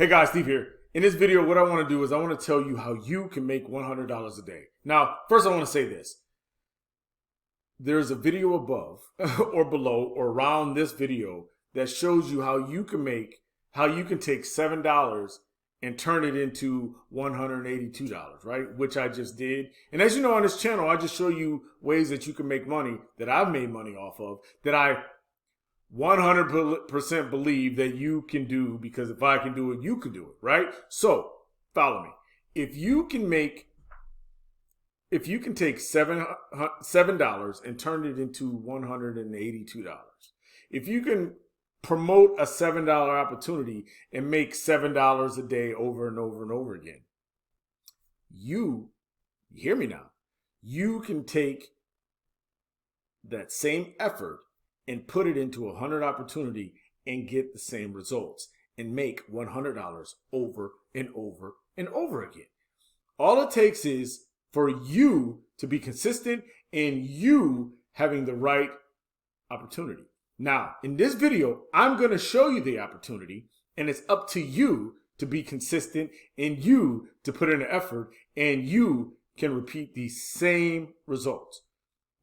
Hey guys, Steve here. In this video, what I want to do is I want to tell you how you can make $100 a day. Now, first I want to say this. There's a video above or below or around this video that shows you how you can take $7 and turn it into $182, right? Which I just did. And as you know on this channel, I just show you ways that you can make money that I've made money off of, that I 100% believe that you can do, because if I can do it, you can do it, right? So follow me. If you can take $7 and turn it into $182, if you can promote a $7 opportunity and make $7 a day over and over and over again, you hear me now, you can take that same effort and put it into a 100 opportunity and get the same results and make $100 over and over and over again. All it takes is for you to be consistent and you having the right opportunity. Now, in this video, I'm going to show you the opportunity, and it's up to you to be consistent and you to put in the effort, and you can repeat the same results.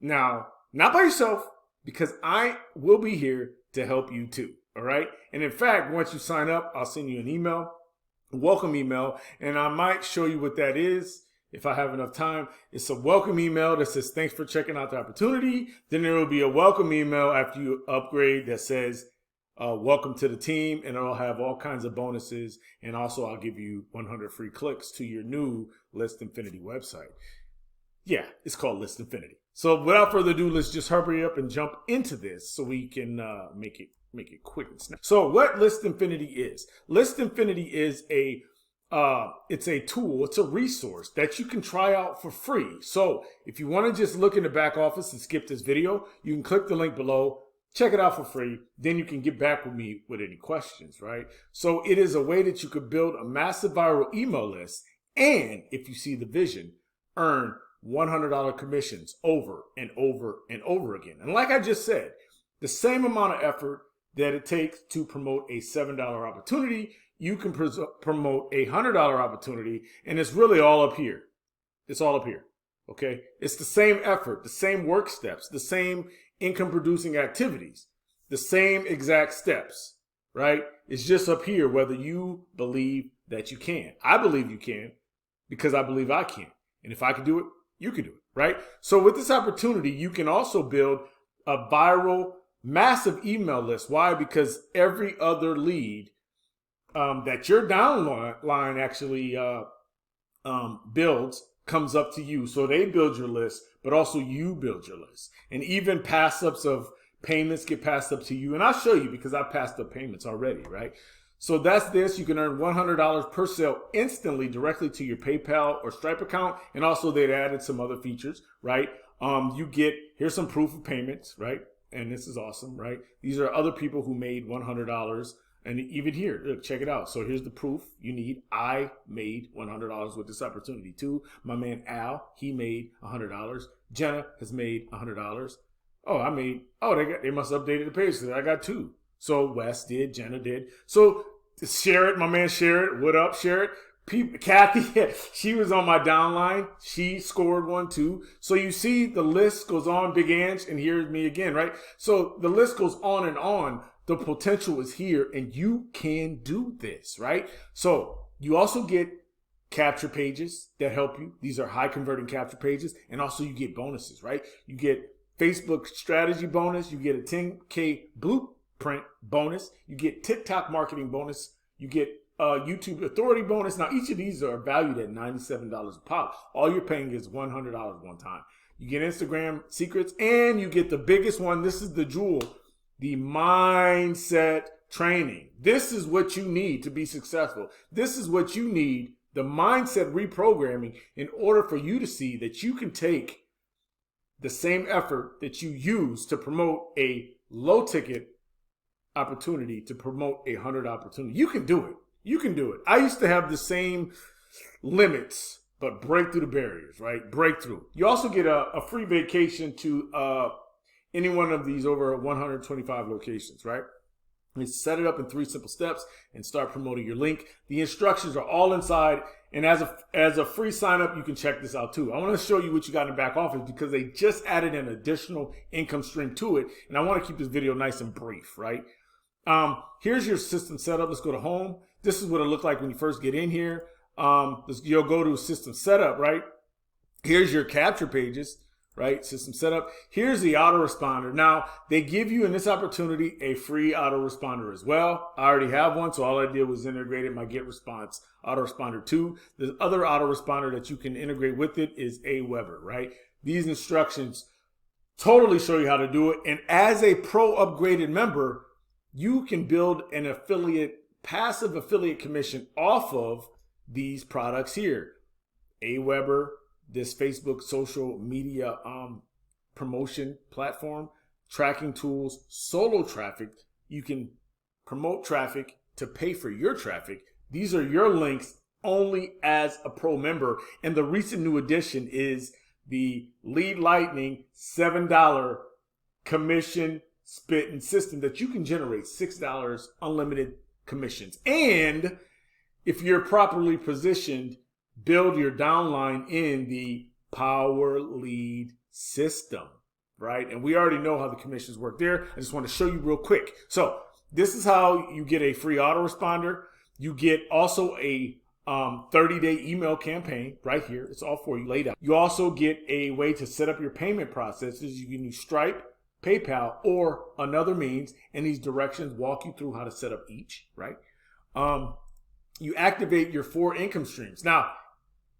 Now, not by yourself, because I will be here to help you too, all right? And in fact, once you sign up, I'll send you an email, a welcome email, and I might show you what that is if I have enough time. It's a welcome email that says, thanks for checking out the opportunity. Then there will be a welcome email after you upgrade that says, welcome to the team, and it'll have all kinds of bonuses. And also I'll give you 100 free clicks to your new List Infinity website. Yeah, it's called List Infinity. So without further ado, let's just hurry up and jump into this so we can make it quick and snap. So what List Infinity is? List Infinity is it's a tool, it's a resource that you can try out for free. So if you want to just look in the back office and skip this video, you can click the link below, check it out for free. Then you can get back with me with any questions, right? So it is a way that you could build a massive viral email list, and if you see the vision, earn $100 commissions over and over and over again. And like I just said, the same amount of effort that it takes to promote a $7 opportunity, you can promote a $100 opportunity, and it's really all up here. It's all up here, okay? It's the same effort, the same work steps, the same income producing activities, the same exact steps, right? It's just up here whether you believe that you can. I believe you can because I believe I can. And if I can do it, you can do it, right? So with this opportunity, you can also build a viral, massive email list. Why? Because every other lead that your downline actually builds comes up to you. So they build your list, but also you build your list. And even pass-ups of payments get passed up to you. And I'll show you because I passed up payments already, right? So that's this. You can earn $100 per sale instantly directly to your PayPal or Stripe account. And also they've added some other features, right? Here's some proof of payments, right? And this is awesome, right? These are other people who made $100. And even here, look, check it out. So here's the proof you need. I made $100 with this opportunity too. My man Al, he made $100. Jenna has made $100. They must have updated the page because I got two. So Wes did, Jenna did. So share it, my man Sherrod. What up, Sherrod? Kathy, she was on my downline. She scored one too. So you see the list goes on, Big Ange, and here's me again, right? So the list goes on and on. The potential is here, and you can do this, right? So you also get capture pages that help you. These are high converting capture pages. And also you get bonuses, right? You get Facebook strategy bonus. You get a 10K blueprint bonus. You get TikTok marketing bonus. You get YouTube authority bonus. Now, each of these are valued at $97 a pop. All you're paying is $100 one time. You get Instagram secrets, and you get the biggest one. This is the jewel, the mindset training. This is what you need to be successful. This is what you need, the mindset reprogramming, in order for you to see that you can take the same effort that you use to promote a low ticket opportunity to promote a 100 opportunity. You can do it. You can do it. I used to have the same limits, but break through the barriers, right? Breakthrough. You also get a free vacation to any one of these over 125 locations, right? is set it up in 3 simple steps and start promoting your link. The instructions are all inside. And as a free sign up, you can check this out too. I want to show you what you got in the back office because they just added an additional income stream to it. And I want to keep this video nice and brief, right? Here's your system setup. Let's go to home. This is what it looked like when you first get in here. You'll go to system setup, right? Here's your capture pages, right? System setup. Here's the autoresponder. Now, they give you in this opportunity a free autoresponder as well. I already have one, so all I did was integrate my GetResponse autoresponder 2. The other autoresponder that you can integrate with it is Aweber, right? These instructions totally show you how to do it. And as a pro upgraded member, you can build an affiliate, passive affiliate commission off of these products here. Aweber, this Facebook social media promotion platform, tracking tools, solo traffic. You can promote traffic to pay for your traffic. These are your links only as a pro member. And the recent new addition is the Lead Lightning $7 commission spitting system that you can generate $6 unlimited commissions. And if you're properly positioned, build your downline in the Power Lead system, right? And we already know how the commissions work there. I just want to show you real quick. So this is how you get a free autoresponder. You get also a 30-day email campaign right here. It's all for you laid out. You also get a way to set up your payment processes. You can use Stripe, PayPal, or another means, and these directions walk you through how to set up each, right? You activate your 4 income streams. Now,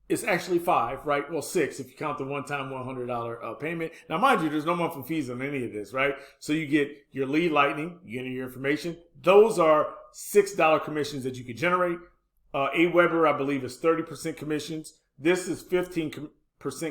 it's actually 5, right? Well, 6 if you count the one-time $100 payment. Now, mind you, there's no monthly fees on any of this, right? So you get your Lead Lightning, you enter your information. Those are $6 commissions that you can generate. Aweber, I believe, is 30% commissions. This is 15%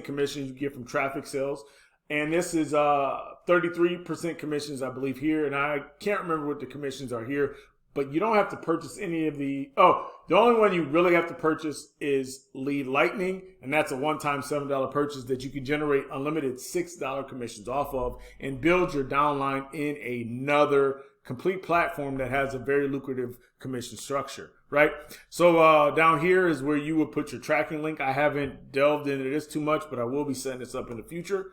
commissions you get from traffic sales. And this is 33% commissions, I believe, here. And I can't remember what the commissions are here, but you don't have to purchase any of the, the only one you really have to purchase is Lead Lightning, and that's a one-time $7 purchase that you can generate unlimited $6 commissions off of and build your downline in another complete platform that has a very lucrative commission structure, right? So down here is where you would put your tracking link. I haven't delved into this too much, but I will be setting this up in the future.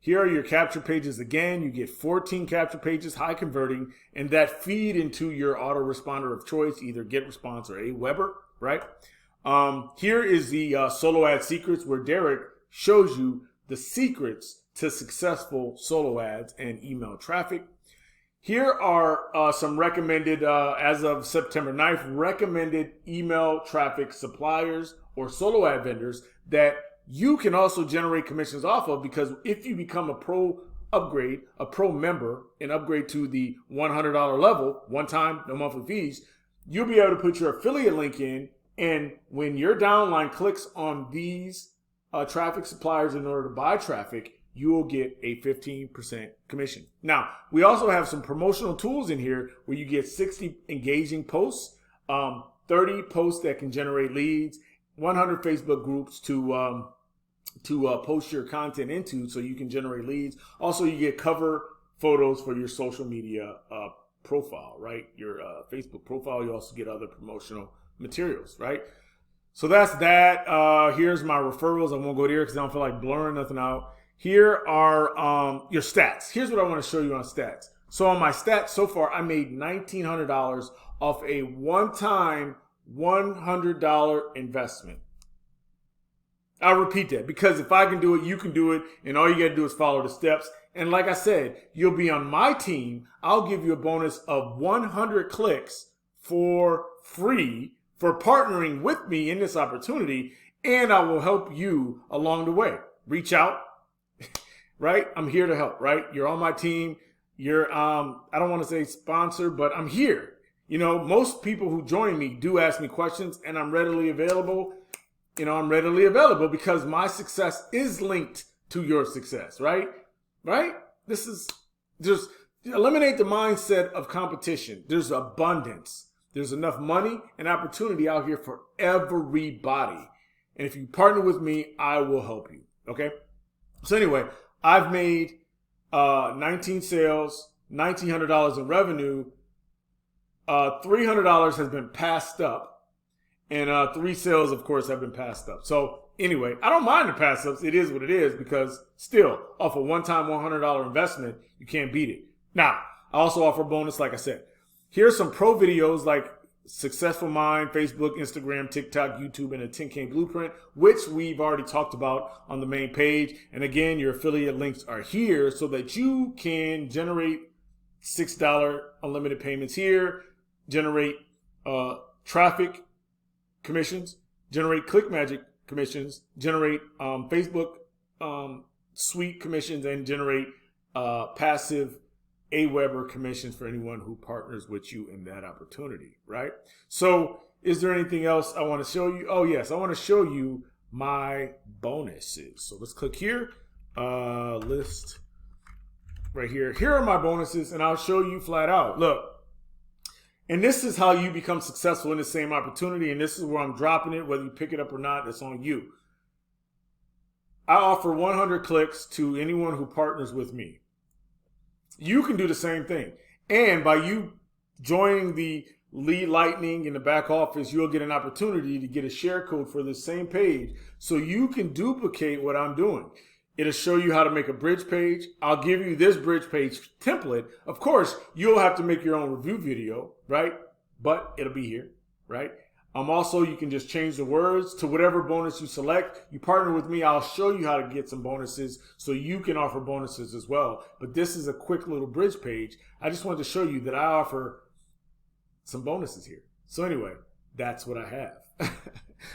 Here are your capture pages again. You get 14 capture pages, high converting, and that feed into your autoresponder of choice, either GetResponse or Aweber, right? Here is the solo ad secrets where Derek shows you the secrets to successful solo ads and email traffic. Here are some recommended, as of September 9th, recommended email traffic suppliers or solo ad vendors that you can also generate commissions off of, because if you become a pro upgrade, a pro member, and upgrade to the $100 level, one time, no monthly fees, you'll be able to put your affiliate link in, and when your downline clicks on these traffic suppliers in order to buy traffic, you will get a 15% commission. Now, we also have some promotional tools in here where you get 60 engaging posts, 30 posts that can generate leads, 100 Facebook groups to post your content into so you can generate leads. Also, you get cover photos for your social media profile, right? Your Facebook profile. You also get other promotional materials, right? So that's that. Here's my referrals. I won't go there because I don't feel like blurring nothing out. Here are your stats. Here's what I want to show you on stats. So on my stats so far, I made $1,900 off a one-time $100 investment. I'll repeat that because if I can do it, you can do it. And all you got to do is follow the steps. And like I said, you'll be on my team. I'll give you a bonus of 100 clicks for free for partnering with me in this opportunity. And I will help you along the way. Reach out, right? I'm here to help, right? You're on my team. You're, I don't want to say sponsor, but I'm here. You know, most people who join me do ask me questions and I'm readily available. You know, I'm readily available because my success is linked to your success, right? Right? Just eliminate the mindset of competition. There's abundance. There's enough money and opportunity out here for everybody. And if you partner with me, I will help you. Okay? So anyway, I've made 19 sales, $1,900 in revenue $300 has been passed up, and 3 sales, of course, have been passed up. So anyway, I don't mind the pass ups. It is what it is, because still, off a one-time $100 investment, you can't beat it. Now, I also offer a bonus, like I said. Here's some pro videos like Successful Mind, Facebook, Instagram, TikTok, YouTube, and a 10K Blueprint, which we've already talked about on the main page. And again, your affiliate links are here so that you can generate $6 unlimited payments here, generate traffic commissions, generate click magic commissions, generate Facebook suite commissions, and generate passive AWeber commissions for anyone who partners with you in that opportunity, right? So is there anything else I want to show you? Oh, yes, I want to show you my bonuses. So let's click here, list right here. Here are my bonuses, and I'll show you flat out. Look, and this is how you become successful in the same opportunity, and this is where I'm dropping it. Whether you pick it up or not, it's on you. I offer 100 clicks to anyone who partners with me. You can do the same thing. And by you joining the Lead Lightning in the back office, you'll get an opportunity to get a share code for this same page so you can duplicate what I'm doing. It'll show you how to make a bridge page. I'll give you this bridge page template. Of course, you'll have to make your own review video, right? But it'll be here, right? Also, you can just change the words to whatever bonus you select. You partner with me, I'll show you how to get some bonuses so you can offer bonuses as well. But this is a quick little bridge page. I just wanted to show you that I offer some bonuses here. So anyway, that's what I have.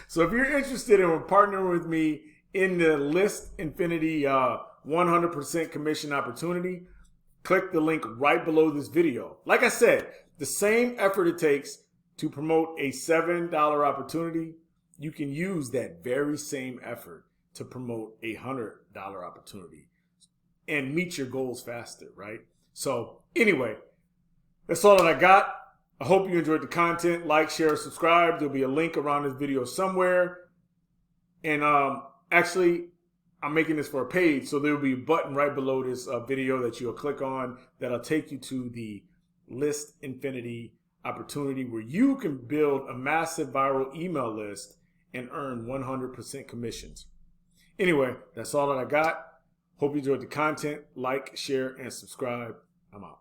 So if you're interested in partnering with me in the List Infinity 100% commission opportunity, click the link right below this video. Like I said, the same effort it takes to promote a $7 opportunity, you can use that very same effort to promote a $100 opportunity and meet your goals faster, right? So anyway, that's all that I got. I hope you enjoyed the content. Like, share, subscribe. There'll be a link around this video somewhere. And actually, I'm making this for a page, so there'll be a button right below this video that you'll click on that'll take you to the List Infinity opportunity where you can build a massive viral email list and earn 100% commissions. Anyway, that's all that I got. Hope you enjoyed the content. Like, share, and subscribe. I'm out.